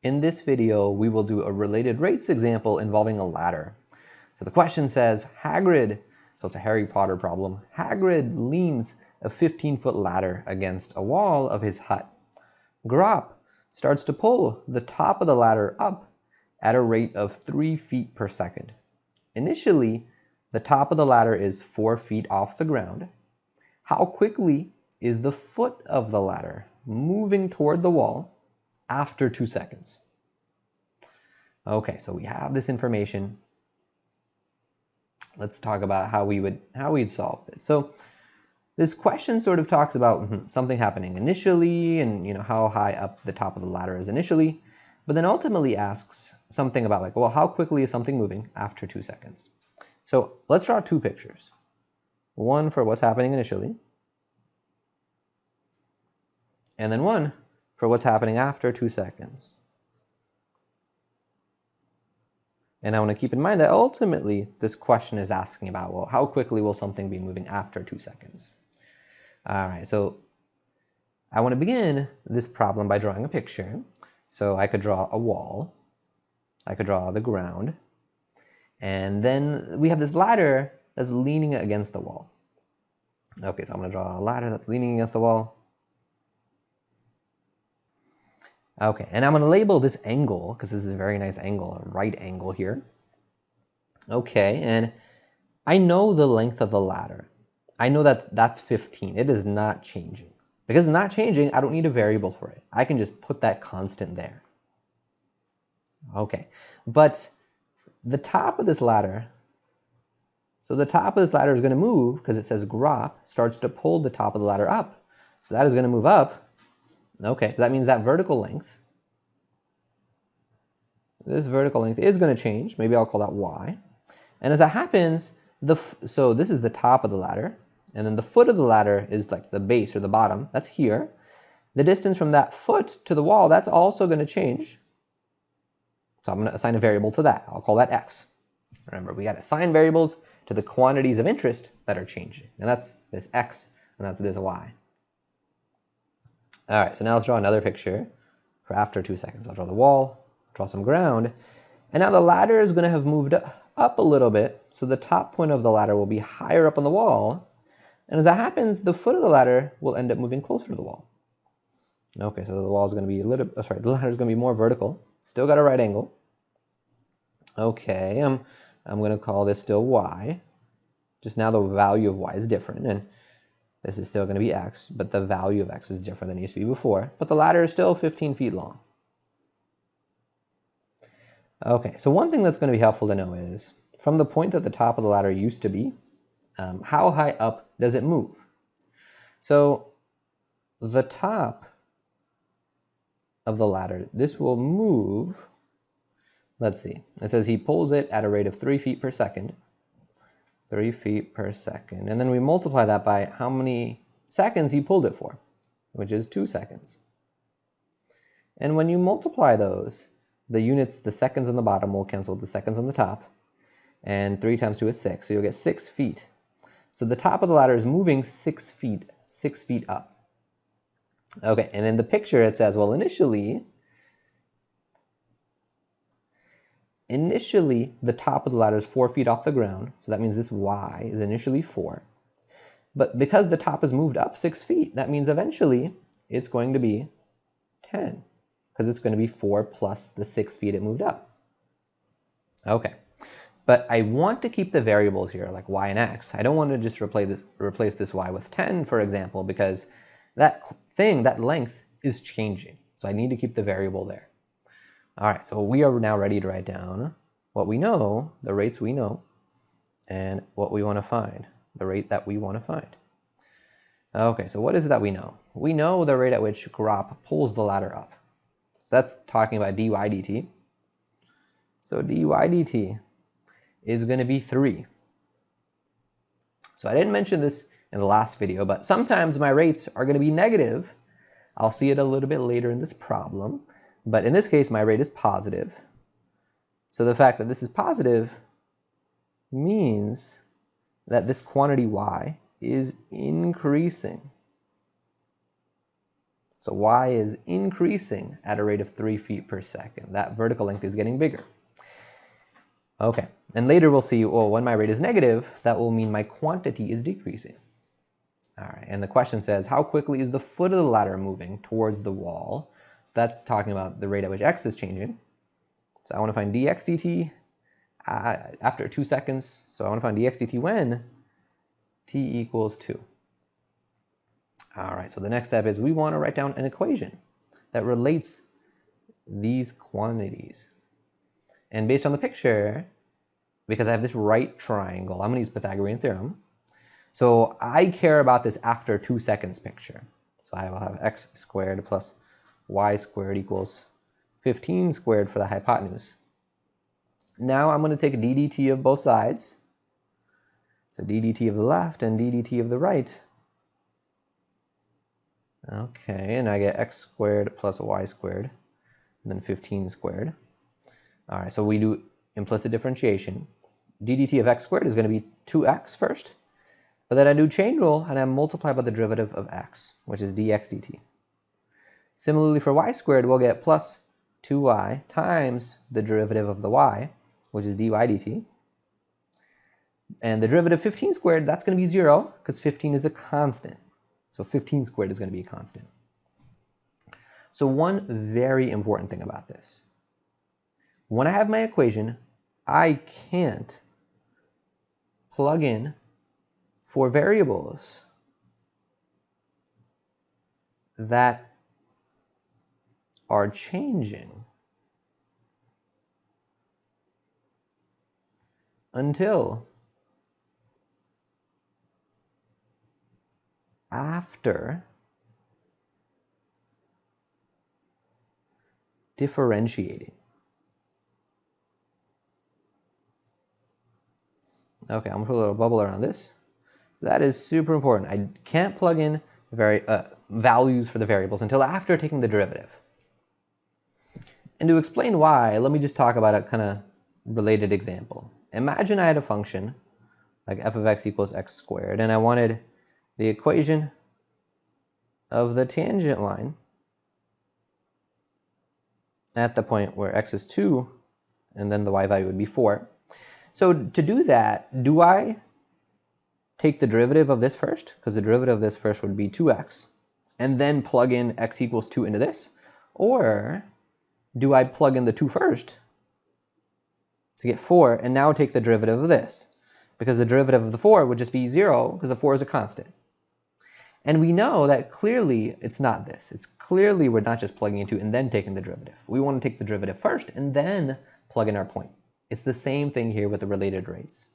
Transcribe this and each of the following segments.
In this video, we will do a related rates example involving a ladder. So the question says, Hagrid, so it's a Harry Potter problem, Hagrid leans a 15-foot ladder against a wall of his hut. Grop starts to pull the top of the ladder up at a rate of 3 feet per second. Initially, the top of the ladder is 4 feet off the ground. How quickly is the foot of the ladder moving toward the wall after 2 seconds? Okay, so we have this information. Let's talk about how we'd solve it. So this question sort of talks about something happening initially and how high up the top of the ladder is initially, but then ultimately asks something about like, well, how quickly is something moving after 2 seconds? So let's draw two pictures. One for what's happening initially, and then one for what's happening after 2 seconds. And I want to keep in mind that ultimately this question is asking about, well, how quickly will something be moving after 2 seconds? All right, so I want to begin this problem by drawing a picture. So I could draw a wall, I could draw the ground, and then we have this ladder that's leaning against the wall. Okay, so I'm going to draw a ladder that's leaning against the wall. Okay, and I'm going to label this angle, because this is a very nice angle, a right angle here. Okay, and I know the length of the ladder. I know that that's 15. It is not changing. Because it's not changing, I don't need a variable for it. I can just put that constant there. Okay, but the top of this ladder, so the top of this ladder is going to move, because it says Grop starts to pull the top of the ladder up. So that is going to move up. Okay, so that means that vertical length, this vertical length is going to change. Maybe I'll call that y. And as that happens, so this is the top of the ladder, and then the foot of the ladder is like the base or the bottom. That's here. The distance from that foot to the wall, that's also going to change. So I'm going to assign a variable to that. I'll call that x. Remember, we got to assign variables to the quantities of interest that are changing. And that's this x, and that's this y. All right, so now let's draw another picture for after 2 seconds. I'll draw the wall, draw some ground, and now the ladder is going to have moved up a little bit, so the top point of the ladder will be higher up on the wall, and as that happens, the foot of the ladder will end up moving closer to the wall. Okay, so the wall is going to be the ladder is going to be more vertical. Still got a right angle. Okay, I'm going to call this still y. Just now the value of y is different, and this is still going to be x, but the value of x is different than it used to be before. But the ladder is still 15 feet long. Okay, so one thing that's going to be helpful to know is, from the point that the top of the ladder used to be, how high up does it move? So the top of the ladder, this will move, let's see, it says he pulls it at a rate of 3 feet per second. 3 feet per second. And then we multiply that by how many seconds he pulled it for, which is 2 seconds. And when you multiply those, the units, the seconds on the bottom will cancel with the seconds on the top. And 3 times 2 is 6, so you'll get 6 feet. So the top of the ladder is moving 6 feet up. Okay, and in the picture it says, well, initially, the top of the ladder is 4 feet off the ground, so that means this y is initially 4. But because the top has moved up 6 feet, that means eventually it's going to be 10, because it's going to be 4 plus the 6 feet it moved up. Okay, but I want to keep the variables here, like y and x. I don't want to just replace this y with 10, for example, because that length is changing. So I need to keep the variable there. All right, so we are now ready to write down what we know, the rates we know, and what we want to find, the rate that we want to find. Okay, so what is it that we know? We know the rate at which Grop pulls the ladder up. So that's talking about dy dt. So dy dt is going to be 3. So I didn't mention this in the last video, but sometimes my rates are going to be negative. I'll see it a little bit later in this problem. But in this case, my rate is positive. So the fact that this is positive means that this quantity y is increasing. So y is increasing at a rate of 3 feet per second. That vertical length is getting bigger. Okay, and later we'll see, well, when my rate is negative, that will mean my quantity is decreasing. All right, and the question says, how quickly is the foot of the ladder moving towards the wall? So that's talking about the rate at which x is changing. So I want to find dx dt after 2 seconds. So I want to find dx dt when t equals 2. All right, so the next step is we want to write down an equation that relates these quantities. And based on the picture, because I have this right triangle, I'm going to use Pythagorean Theorem. So I care about this after 2 seconds picture. So I will have x squared plus y squared equals 15 squared for the hypotenuse. Now I'm going to take d dt of both sides. So d dt of the left and d dt of the right. Okay, and I get x squared plus y squared, and then 15 squared. All right, so we do implicit differentiation. d dt of x squared is going to be 2x first, but then I do chain rule and I multiply by the derivative of x, which is dx dt. Similarly for y squared, we'll get plus 2y times the derivative of the y, which is dy dt. And the derivative of 15 squared, that's going to be 0, because 15 is a constant. So 15 squared is going to be a constant. So one very important thing about this. When I have my equation, I can't plug in for variables that are changing until after differentiating. Okay, I'm going to put a little bubble around this. That is super important. I can't plug in values for the variables until after taking the derivative. And to explain why, let me just talk about a kind of related example. Imagine I had a function like f of x equals x squared, and I wanted the equation of the tangent line at the point where x is 2, and then the y value would be 4. So to do that, do I take the derivative of this first? Because the derivative of this first would be 2x, and then plug in x equals 2 into this? Or do I plug in the 2 first to get 4, and now take the derivative of this? Because the derivative of the 4 would just be 0, because the 4 is a constant. And we know that clearly it's not this. It's clearly we're not just plugging in 2 and then taking the derivative. We want to take the derivative first and then plug in our point. It's the same thing here with the related rates.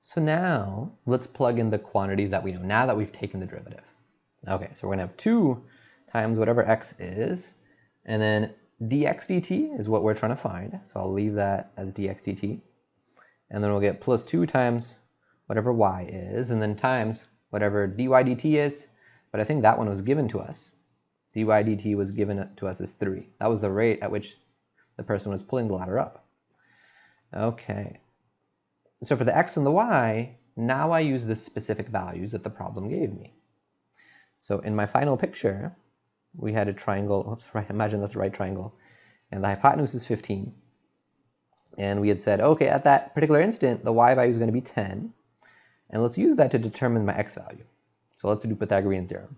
So now let's plug in the quantities that we know now that we've taken the derivative. Okay, so we're going to have 2 times whatever x is, and then dx dt is what we're trying to find. So I'll leave that as dx dt. And then we'll get plus 2 times whatever y is, and then times whatever dy dt is, but I think that one was given to us. dy dt was given to us as 3. That was the rate at which the person was pulling the ladder up. Okay. So for the x and the y, now I use the specific values that the problem gave me. So in my final picture, we had a triangle, oops, right, imagine that's the right triangle, and the hypotenuse is 15. And we had said, okay, at that particular instant, the y value is going to be 10. And let's use that to determine my x value. So let's do Pythagorean Theorem.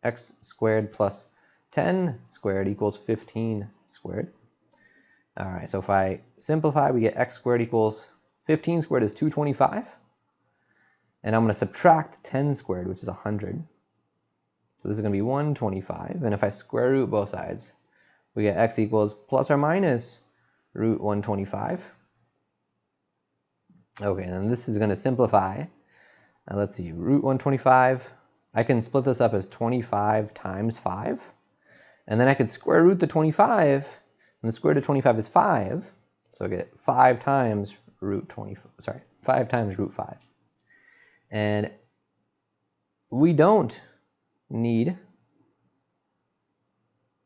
X squared plus 10 squared equals 15 squared. All right, so if I simplify, we get x squared equals 15 squared is 225. And I'm going to subtract 10 squared, which is 100. So this is going to be 125. And if I square root both sides, we get x equals plus or minus root 125. Okay, and this is going to simplify. Now let's see, root 125, I can split this up as 25 times 5. And then I could square root the 25, and the square root of 25 is 5. So I get 5 times root 5 times root 5. And we don't need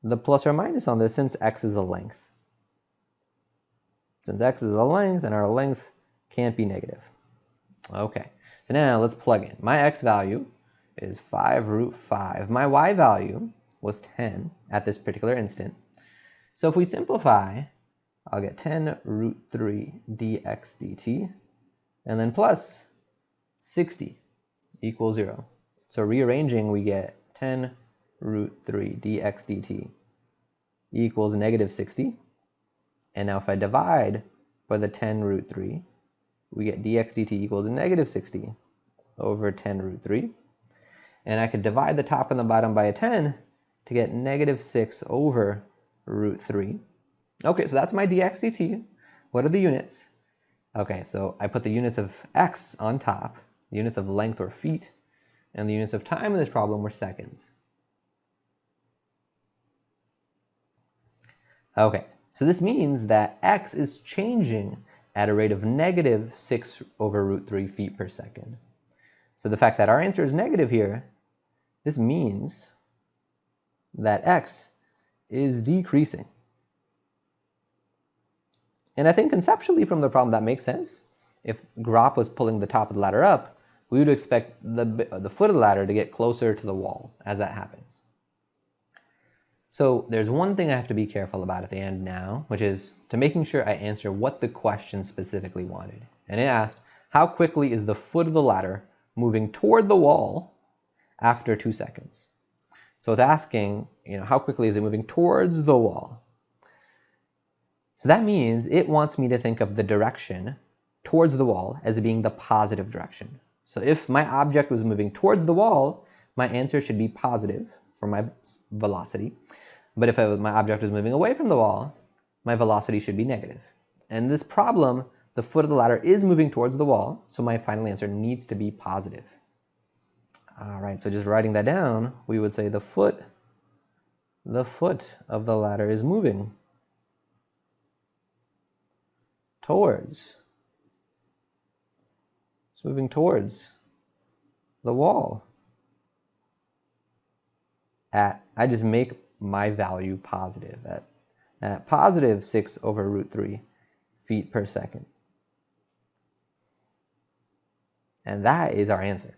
the plus or minus on this since x is a length. Since x is a length, and our length can't be negative. Okay. So now let's plug in. My x value is 5 root 5. My y value was 10 at this particular instant. So if we simplify, I'll get 10 root 3 dx dt, and then plus 60 equals 0. So rearranging, we get 10 root 3 dx dt equals negative 60. And now if I divide by the 10 root 3, we get dx dt equals negative 60 over 10 root 3. And I could divide the top and the bottom by a 10 to get negative 6 over root 3. Okay, so that's my dx dt. What are the units? Okay, so I put the units of x on top, the units of length or feet, and the units of time in this problem were seconds. Okay, so this means that x is changing at a rate of negative 6 over root 3 feet per second. So the fact that our answer is negative here, this means that x is decreasing. And I think conceptually from the problem that makes sense. If Grop was pulling the top of the ladder up, we would expect the foot of the ladder to get closer to the wall as that happens. So there's one thing I have to be careful about at the end now, which is to making sure I answer what the question specifically wanted. And it asked, how quickly is the foot of the ladder moving toward the wall after 2 seconds? So it's asking, how quickly is it moving towards the wall? So that means it wants me to think of the direction towards the wall as being the positive direction. So if my object was moving towards the wall, my answer should be positive for my velocity. But if my object was moving away from the wall, my velocity should be negative. And this problem, the foot of the ladder is moving towards the wall, so my final answer needs to be positive. All right, so just writing that down, we would say the foot of the ladder is moving towards. It's moving towards the wall. I just make my value positive at positive 6 over root 3 feet per second. And that is our answer.